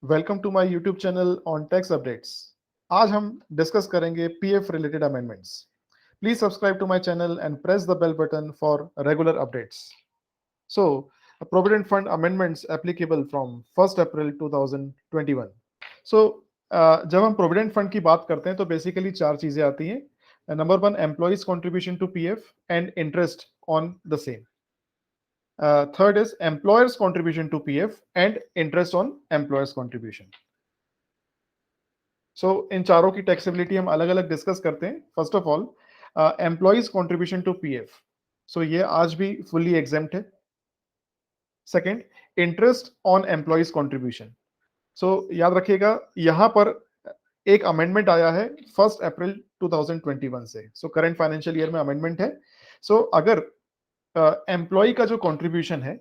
Welcome to my YouTube channel on tax updates. आज हम discuss करेंगे PF related amendments. Please subscribe to my channel and press the bell button for regular updates. So provident fund amendments applicable from 1 April 2021। So जब हम provident fund की बात करते हैं तो बेसिकली चार चीजें आती हैं। Number one, employees contribution to PF and interest on the same. Third is employer's contribution to PF and interest on employer's contribution. So इन चारों की टैक्सेबिलिटी हम अलग अलग डिस्कस करते हैं। First of all, employees contribution to PF, so ये आज भी फुल्ली एग्जेम्प्ट है। Second, interest on employees contribution. So याद रखिएगा, यहां पर एक अमेंडमेंट आया है 1 अप्रैल 2021 से। सो करंट फाइनेंशियल ईयर में अमेंडमेंट है। सो अगर एम्प्लॉय का जो कंट्रीब्यूशन है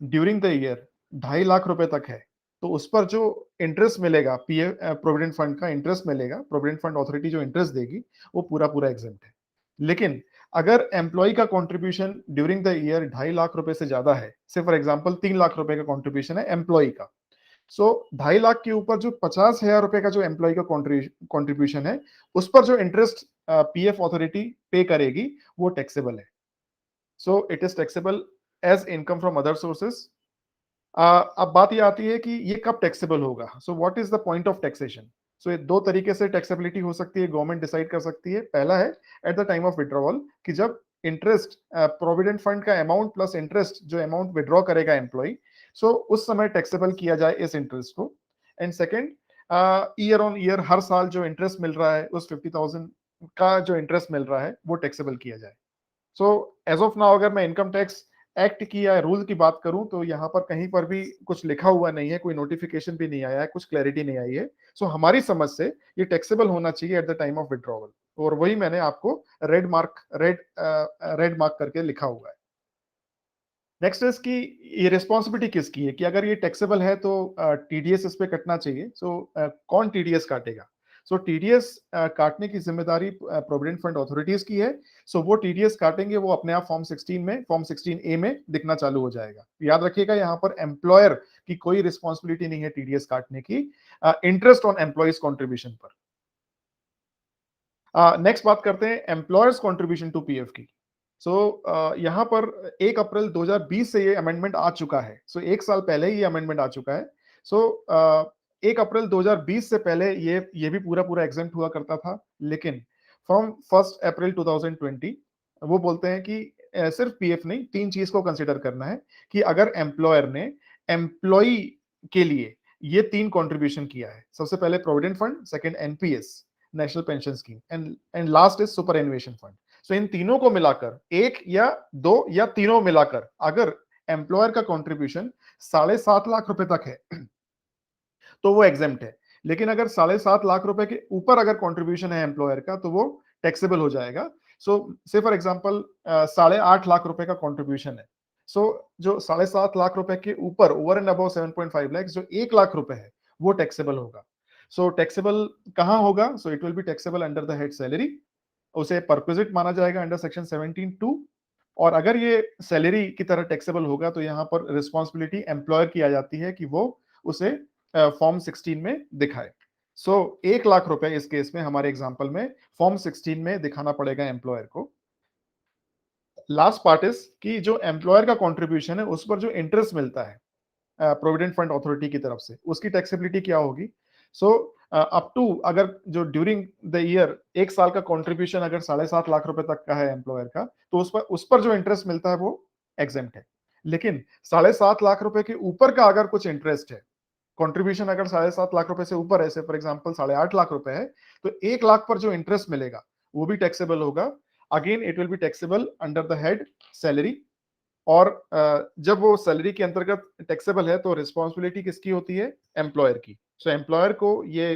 ड्यूरिंग द ईयर 2.5 लाख रुपए तक है, तो उस पर जो इंटरेस्ट मिलेगा, पीएफ प्रोविडेंट फंड का इंटरेस्ट मिलेगा, प्रोविडेंट फंड अथॉरिटी जो इंटरेस्ट देगी वो पूरा पूरा एग्जेम्प्ट है। लेकिन अगर एम्प्लॉय का contribution during the year 2.5 lakh रुपए से ज्यादा है, से फॉर एग्जांपल 3 लाख रुपए का कंट्रीब्यूशन है एम्प्लॉय का, सो 2.5 लाख के ऊपर जो 50,000 रुपए का जो एम्प्लॉय का कंट्रीब्यूशन है, उस पर जो इंटरेस्ट पीएफ अथॉरिटी पे करेगी वो टैक्सेबल है। So it is taxable as income from other sources. अब बात ये आती है कि ये कब टैक्सेबल होगा। So what is the point of taxation. So ये दो तरीके से टैक्सेबिलिटी हो सकती है, गवर्नमेंट डिसाइड कर सकती है। पहला है at the time of withdrawal, कि जब इंटरेस्ट प्रोविडेंट फंड का अमाउंट प्लस इंटरेस्ट जो अमाउंट विड्रॉ करेगा एम्प्लॉय, सो उस समय टैक्सेबल किया जाए इस इंटरेस्ट को। And second, year on year हर साल जो इंटरेस्ट मिल रहा है, उस 50,000 का जो इंटरेस्ट मिल रहा है वो टैक्सेबल किया जाए। सो एज ऑफ नाउ अगर मैं इनकम टैक्स एक्ट की या रूल की बात करूं तो यहाँ पर कहीं पर भी कुछ लिखा हुआ नहीं है, कोई नोटिफिकेशन भी नहीं आया है, कुछ क्लैरिटी नहीं आई है। सो हमारी समझ से ये टैक्सेबल होना चाहिए eight the time of withdrawal, और वही मैंने आपको रेड मार्क करके लिखा हुआ है। नेक्स्ट इज कि ये रिस्पॉन्सिबिलिटी किसकी है, कि अगर ये टैक्सेबल है तो टीडीएस इस पे कटना चाहिए। सो कौन टीडीएस काटेगा। सो टीडीएस काटने की जिम्मेदारी प्रोविडेंट फंड अथॉरिटीज की है। सो वो टीडीएस काटेंगे, वो अपने आप फॉर्म 16A में दिखना चालू हो जाएगा। याद रखिएगा, यहाँ पर एम्प्लॉयर की कोई रिस्पॉन्सिबिलिटी नहीं है टीडीएस काटने की, इंटरेस्ट ऑन एम्प्लॉयज कॉन्ट्रीब्यूशन पर। नेक्स्ट बात करते हैं एम्प्लॉयर्स कॉन्ट्रीब्यूशन टू पीएफ की। सो यहाँ पर 1 अप्रैल 2020 से ये अमेंडमेंट आ चुका है। सो एक साल पहले ही ये अमेंडमेंट आ चुका है। सो 1 अप्रैल 2020 से पहले ये भी पूरा पूरा एग्जेम्प्ट हुआ करता था। लेकिन फ्रॉम 1 अप्रैल 2020 वो बोलते हैं कि सिर्फ पीएफ नहीं, तीन चीज को कंसिडर करना है, कि अगर एम्प्लॉयर ने एम्प्लॉय के लिए ये तीन कंट्रीब्यूशन किया है, सबसे पहले provident fund, second NPS national pension scheme, and last is superannuation fund. So इन तीनों को मिलाकर, एक या दो या तीनों मिलाकर, अगर एम्प्लॉयर का कंट्रीब्यूशन 7.5 लाख रुपए तक है तो वो एग्जेम्प्ट है। लेकिन अगर 7.5 लाख रुपए के ऊपर अगर कंट्रीब्यूशन है एम्प्लॉयर का तो वो टैक्सेबल हो जाएगा। सो से फॉर एग्जांपल 8.5 लाख रुपए का कंट्रीब्यूशन है, सो जो 7.5 लाख रुपए के ऊपर, ओवर एंड अबव 7.5 लाख, जो 1 लाख रुपए है वो टैक्सेबल होगा। सो टैक्सेबल कहां होगा। So it will be taxable under the head salary, उसे परक्विजिट माना जाएगा अंडर सेक्शन 17(2). और अगर ये सैलरी की तरह टैक्सेबल होगा तो यहाँ पर रिस्पॉन्सिबिलिटी एम्प्लॉयर की आ जाती है कि वो उसे फॉर्म 16 में दिखाए। सो 1 लाख रुपए इस केस में, हमारे एग्जांपल में, फॉर्म 16 में दिखाना पड़ेगा एम्प्लॉयर को। लास्ट पार्ट इज कि जो एम्प्लॉयर का कंट्रीब्यूशन है उस पर जो इंटरेस्ट मिलता है प्रोविडेंट फंड अथॉरिटी की तरफ से, उसकी टैक्सेबिलिटी क्या होगी। सो अप टू, अगर जो ड्यूरिंग द ईयर एक साल का कंट्रीब्यूशन अगर 7.5 लाख रुपए तक का है एम्प्लॉयर का, तो उस पर जो इंटरेस्ट मिलता है वो एग्जेम्प्ट है। लेकिन 7.5 लाख रुपए के ऊपर का अगर कुछ इंटरेस्ट है, कंट्रीब्यूशन अगर 7.5 लाख रुपए से ऊपर है, से फॉर एग्जांपल 8.5 लाख रुपए है, तो 1 लाख पर जो इंटरेस्ट मिलेगा वो भी टैक्सेबल होगा। Again it will be taxable under the head salary. और जब वो सैलरी के अंतर्गत टैक्सेबल है तो रिस्पॉन्सिबिलिटी किसकी होती है, एम्प्लॉयर की। सो एम्प्लॉयर को ये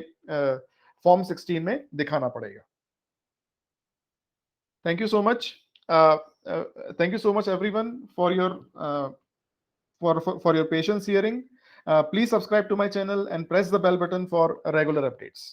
फॉर्म 16 में दिखाना पड़ेगा। Thank you so much, thank you so much everyone for your for your patience hearing. Please subscribe to my channel and press the bell button for regular updates.